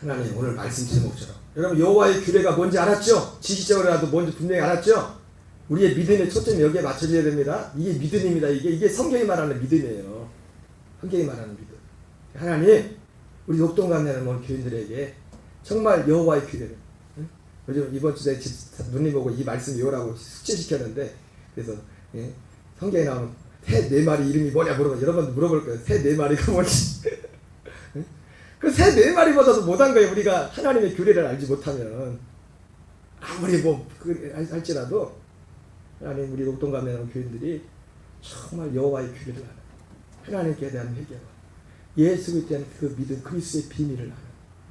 하나님 오늘 말씀 제목처럼 여러분 여호와의 규례가 뭔지 알았죠? 지식적으로라도 뭔지 분명히 알았죠? 우리의 믿음의 초점이 여기에 맞춰져야 됩니다. 이게 믿음입니다. 이게 성경이 말하는 믿음이에요. 성경이 말하는 믿음. 하나님 우리 녹동강 내는 온 교인들에게 정말 여호와의 규례를 요즘 이번 주에 누님 보고 이 말씀 외우라고 숙제시켰는데 그래서 성경에 나오는 새 4마리 이름이 뭐냐 여러분 물어볼 거예요. 새 4마리가 뭔지. 그 새 4마리보다도 못한 거예요. 우리가 하나님의 규례를 알지 못하면 아무리 할지라도 하나님 우리 녹동감에 나온 교인들이 정말 여호와의 규례를 아는 하나님께 대한 회개와 예수 그리스도에 대한 그 믿음 그리스도의 비밀을 아는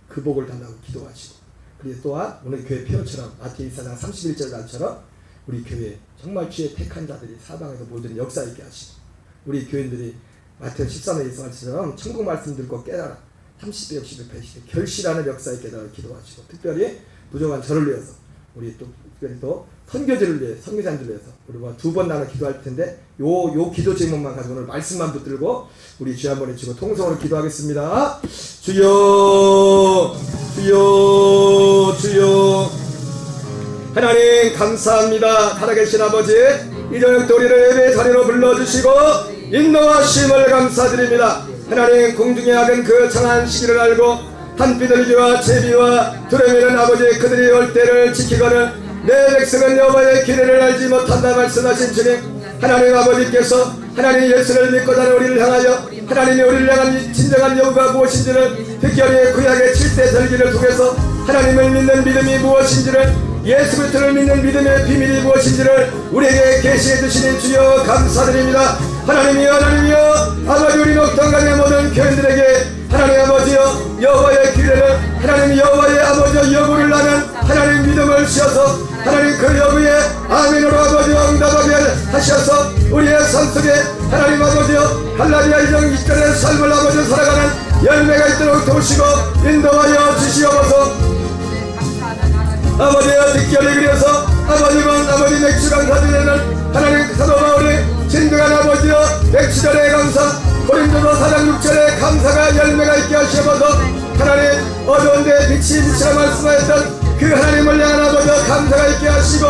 그 복을 달라고 기도하시고 그리고 또한 오늘 교회 표처럼 마태복음 4장 31절 말처럼 우리 교회 정말 주의 택한 자들이 사방에서 모든 역사 있게 하시고 우리 교인들이 마태복음 13의 말씀처럼 천국 말씀 듣고 깨달아 30배 60배 80배 결실하는 역사에 깨달아 기도하시고 특별히 부족한 저를 위해서 우리 또 특별히 또 선교지를 위해 선교사님들 위해서 우리 2번 나눠 기도할 텐데 요 기도 제목만 가지고 오늘 말씀만 붙들고 우리 주여 한번 외치고 통성으로 기도하겠습니다. 주여 주여 주여 하나님 감사합니다. 살아계신 아버지 이 저녁 또 우리를 예배의 자리로 불러주시고 인도하심을 감사드립니다. 하나님 공중에 악은 그 정한 시기를 알고 한 비둘기와 제비와 두루미는 아버지 그들이 올 때를 지키거늘 내 백성은 여호와의 규례를 알지 못한다 말씀하신 주님 하나님 아버지께서 하나님 예수를 믿고 자는 우리를 향하여 하나님이 우리를 향한 진정한 여부가 무엇인지를 특별히 구약의 7대 절기를 통해서 하나님을 믿는 믿음이 무엇인지를 예수 그리스도를 믿는 믿음의 비밀이 무엇인지를 우리에게 계시해 주시니 주여 감사드립니다. 하나님이여 아버지 우리 녹동강의 모든 교인들에게 하나님 아버지여 여호와의 규례를 하나님 여호와의 아버지여 여부를 아는 하나님 믿음을 주셔서 하나님 그 여부에 아멘으로 아버지 응답하게 하셔서 우리의 삶 속에 하나님 아버지여 갈라디아 2장 20절의 삶을 아버지 살아가는 열매가 있도록 도우시고 인도하여 주시옵소서. 아버지여 특별히 그려서 아버님은 아버지 맥주 감사드리는 하나님 사도 바울이 진득한 아버지여 맥주절에 감사 고린도서 4장 6절에 감사가 열매가 있게 하시옵소서. 하나님 어두운데 빛이 비치라 말씀하였던 그 하나님을 향한 아버지여 감사가 있게 하시고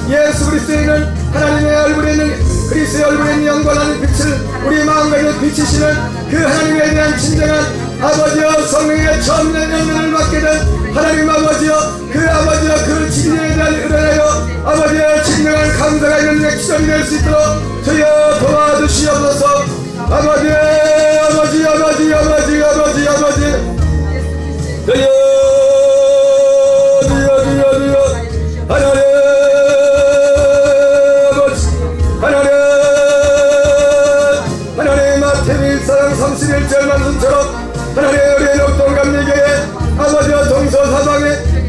예수 그리스도에 있는 하나님의 얼굴에 있는 그리스도의 얼굴에 있는 영광하는 빛을 우리 마음가에 비치시는 그 하나님에 대한 진정한 아버지여 성령의 전면 열매를 받게 된 하나님 아버지여 그 아버지여 그 진리에 대한 은혜여 아버지여 진정한 감사가 있는 맥주절이 될 수 있도록 주여 도와주시옵소서. 아버지 아버지 아버지 아버지 아버지 아버지 주여 주여 주여 주여 하나님 아버지 하나님 하나님 마태복음 1장 31절 말씀처럼 하나님 우리 녹동감리교회 아버지와 동서사방에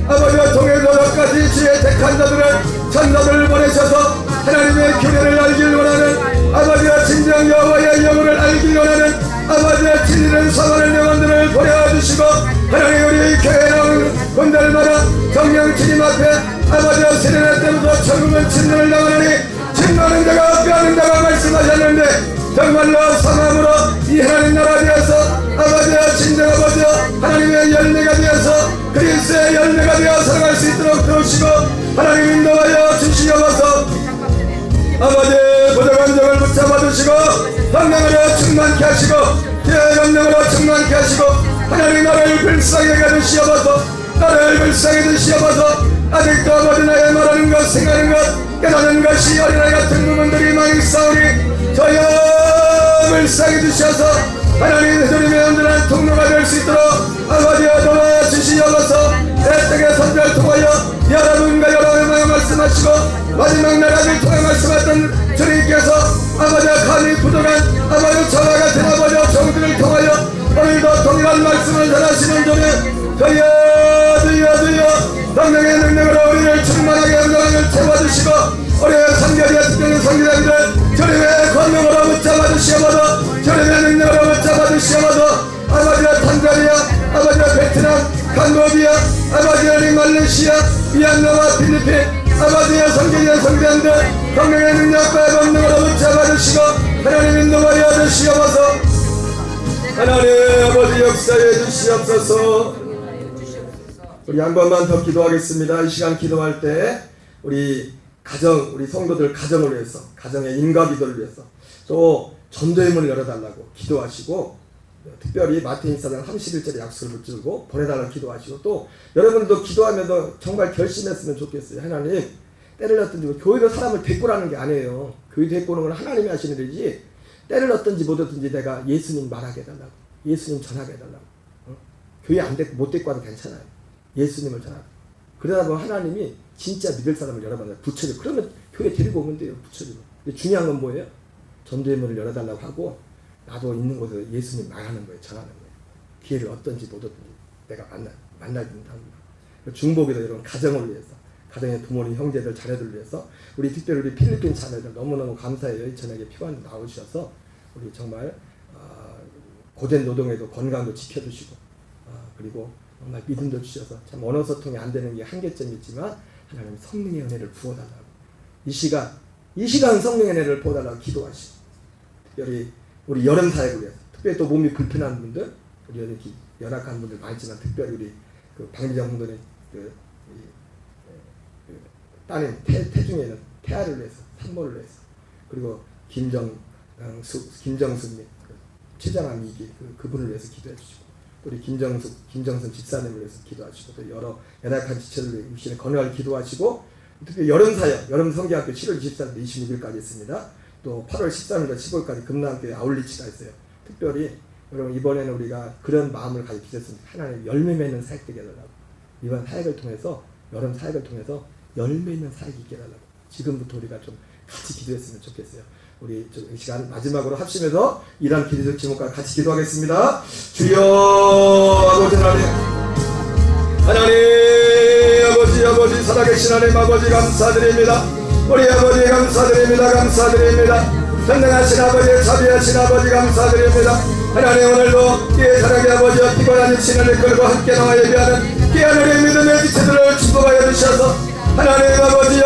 아버지와 동해도까지 지혜 택한 자들을 천사들을 보내셔서 하나님의 교회를 알길 원하는 아버지와 진정 여호와의 영혼을 알길 원하는 아버지와 진리는 사랑하는 영혼들을 보내주시고 하나님 우리 교회에 나오는 분들마다 성령 주님 앞에 아버지와 세례날 때부터 천국은 진노를 당하느니 진노하는 자가 없게 자가 말씀하셨는데 정말로 성함으로 이 하나님 나라 되어서 아버지와 진정 아버지와 하나님의 열매가 되어서 그리스도의 열매가 되어 살아갈 수 있도록 도우시고 하나님 인도하여 주시옵소서. 아버지 부족한 점을 붙잡아 주시고 성령으로 충만케 하시고 주의 영령으로 충만케 하시고 하나님 나를 불쌍히 해 주시옵소서. 나를 불쌍히 주시옵소서. 아직도 아버지 나의 말하는 것 생각하는 것 깨닫는 것이 어린아이 같은 부분들이 많이 있사오니 저여 불쌍히 주셔서 하나님 주님의 온전한 통로가 될 수 있도록 아버지여 도와주시옵소서. 내 땅의 선지자를 통하여 여러분과 여러분의 말씀하시고 마지막 나라를 통해 말씀하셨던 주님께서 아버지와 감히 부족한 아버지 저와 같은 아버지와 종들을 통하여 오늘도 동일한 말씀을 전하시는 중에 주여 주여 주여 성령의 능력으로 우리를 충만하게 영광을 채워주시고 우리의 성결이와 특별한 성기자들 주님의 권능으로 붙잡아 주시옵소서. 주님의 능력으로 붙잡아 주시옵소서. 아버지와 탄자니아 아버지와 베트남 캄보디아 아버지와 말레이시아 미얀마와 필리핀 아버지와 성전이와 성전들 성령의 능력과 권능으로 붙잡아 주시고 하나님 인도하여 주시옵소서. 하나님 아버지 역사해 주시옵소서. 우리 한 번만 더 기도하겠습니다. 이 시간 기도할 때 우리 가정, 우리 성도들 가정을 위해서, 가정의 인과 기도를 위해서 또 전도의 문을 열어달라고 기도하시고 특별히 마태복음 4장 31절에 약속을 붙들고 보내달라고 기도하시고 또 여러분도 기도하면서 정말 결심했으면 좋겠어요. 하나님 때를 얻든지 교회도 사람을 데리고라는 게 아니에요. 교회 데리고 오는 건 하나님이 하시는 일이지 때를 얻든지 못 얻든지 내가 예수님 말하게 해달라고 예수님 전하게 해달라고 교회 안 데리고 못 데리고 와도 괜찮아요. 예수님을 전하고 그러다 보면 하나님이 진짜 믿을 사람을 열어봐요. 부처님 그러면 교회 데리고 오면 돼요. 부처님. 근데 중요한 건 뭐예요? 전도의 문을 열어달라고 하고 나도 있는 곳에 예수님 말하는 거예요. 전하는 거예요. 기회를 얻든지 못 얻든지 내가 만나야 된다. 중복에도 이런 가정을 위해서 가정의 부모님, 형제들, 자녀들을 위해서 우리 특별히 우리 필리핀 자매들 너무너무 감사해요. 저녁에 피곤한데 나오셔서 우리 정말 고된 노동에도 건강도 지켜주시고 그리고 정말 믿음도 주셔서 참 언어 소통이 안 되는 게 한계점이 있지만 하나님 성령의 은혜를 부어달라고 이 시간 성령의 은혜를 부어달라고 기도하시고 특별히 우리 여름 사역을 위해서 특별히 또 몸이 불편한 분들 우리 이렇게 연약한 분들 많지만 특별히 우리 그 방비장 분들의 따님 태중에는 태아를 위해서 산모를 위해서 그리고 김정숙 및 최장암 이기 그분을 위해서 기도해 주시고 우리 김정순 집사님을 위해서 기도하시고 또 여러 연약한 지체를 위해 건강을 기도하시고 특히 여름 사역 여름 성경학교 7월 23일 26일까지 있습니다. 또 8월 13일부터 15일까지 금남교회 아울리치가 있어요. 특별히 여러분 이번에는 우리가 그런 마음을 가지고 기도했습니다. 하나님 열매 맺는 사역 되게 해달라고 이번 사역을 통해서 여름 사역을 통해서 열매 있는 사역이 있게 해달라고 지금부터 우리가 좀 같이 기도했으면 좋겠어요. 우리 이 시간 마지막으로 합심해서 이런 기도적 제목과 같이 기도하겠습니다. 주여 아버지 하나님 아버지 살아계신 하나님 아버지 감사드립니다. 우리 아버지 감사드립니다. 전능하신 아버지 자비하신 아버지 감사드립니다. 하나님 오늘도 기회 사랑의 아버지와 피곤한 신을 끌고 함께 나와 예배하는 귀한 우리 믿음의 지체들을 축복하여 주셔서 하나님 아버지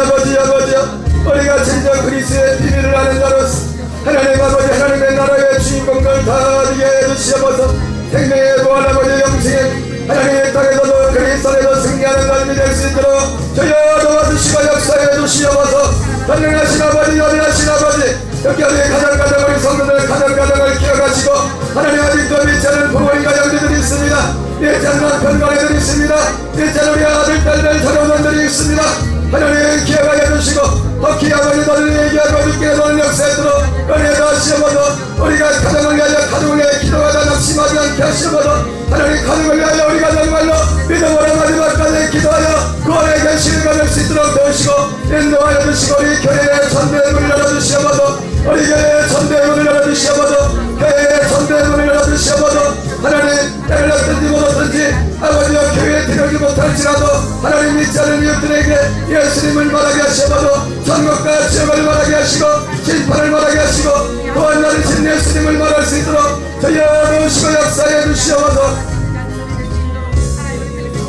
우리가 진정 그리스도의 비밀을 아는 자로서 하나님 아버지 하나님의 나라의 주인공들 다 되게 해주시옵소서. 생명의 부활 아버지 영생의 하나님의 땅에서도 그리스도에서 승리하는 삶이 될 수 있도록 저여 도와주시고 역사해 주시옵소서. 전능하신 아버지 여비하신 아버지 여기 우리 가정가정 우리 성도들 가정가정을 기억하시고 하나님 아직도 믿지않은 부모님과 형제들이 있습니다. 믿지않은 남편과애들이 있습니다. 믿지않은 우리 아들 딸들 자녀들이 있습니다. 하나님 기억하여 주시고 허키 아버지들을 얘기하고 죽게 너는 역사에도록 은혜도 하시옵소서. 우리가 가정을 위하여 가정을 위하여 기도하다 낙심하지 않게 하시옵소서. 하나님 가정을 위하여 우리가 정말로 믿음으로 마지막까지 기도하여 구원의 결실을 가질 수 있도록 도우시고 인도하여 주시고 우리 교회의 전대의 문을 열어주시옵소서. 우리 교회의 전대의 문을 열어주시옵소서. 교회의 전대의 문을 열어주시옵소서. 하나님 때를 어떤지 못하든지 아버지와 교회에 들어오지 못할지라도 하나님 믿지 않은 이웃들에게 예수님을 말하게 하시옵소서. 천국과 지옥을 말하게 하시고 심판을 말하게 하시고 또한 나르신 예수님을 말할 수 있도록 저희여 도우시고 역사해 주시옵소서.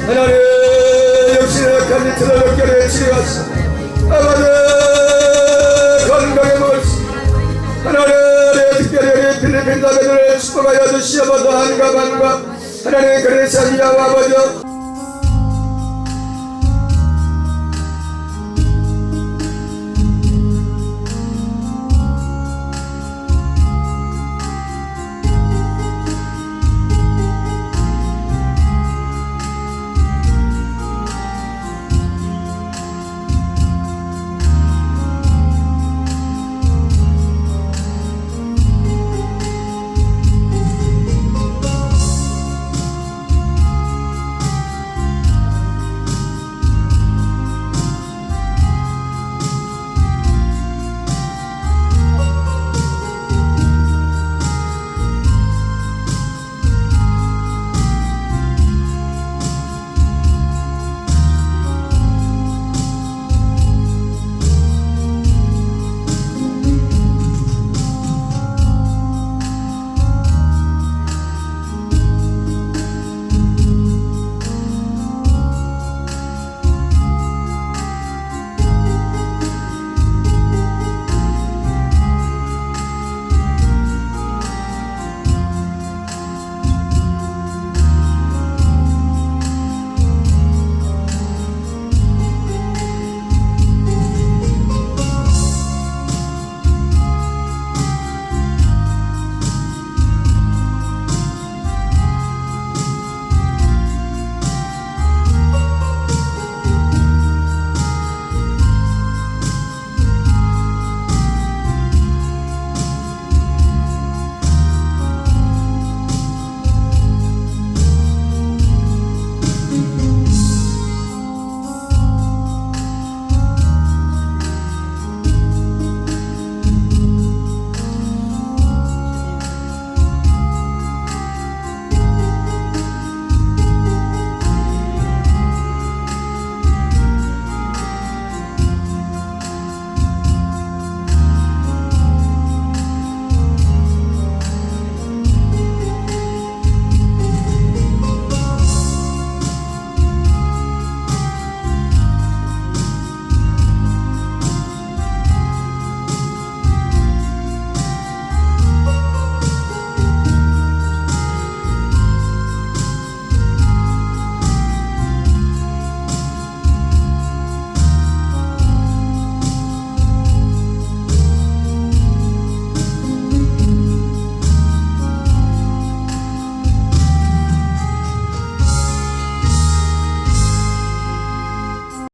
하나님 역시나 약한 이들을 역결에 치료하시고 아버지 건강에 먹을시 하나님 특별히 우리 필리핀 자매들을 축복하여 주시옵소서. 한가 하나님 그리스도의 아버지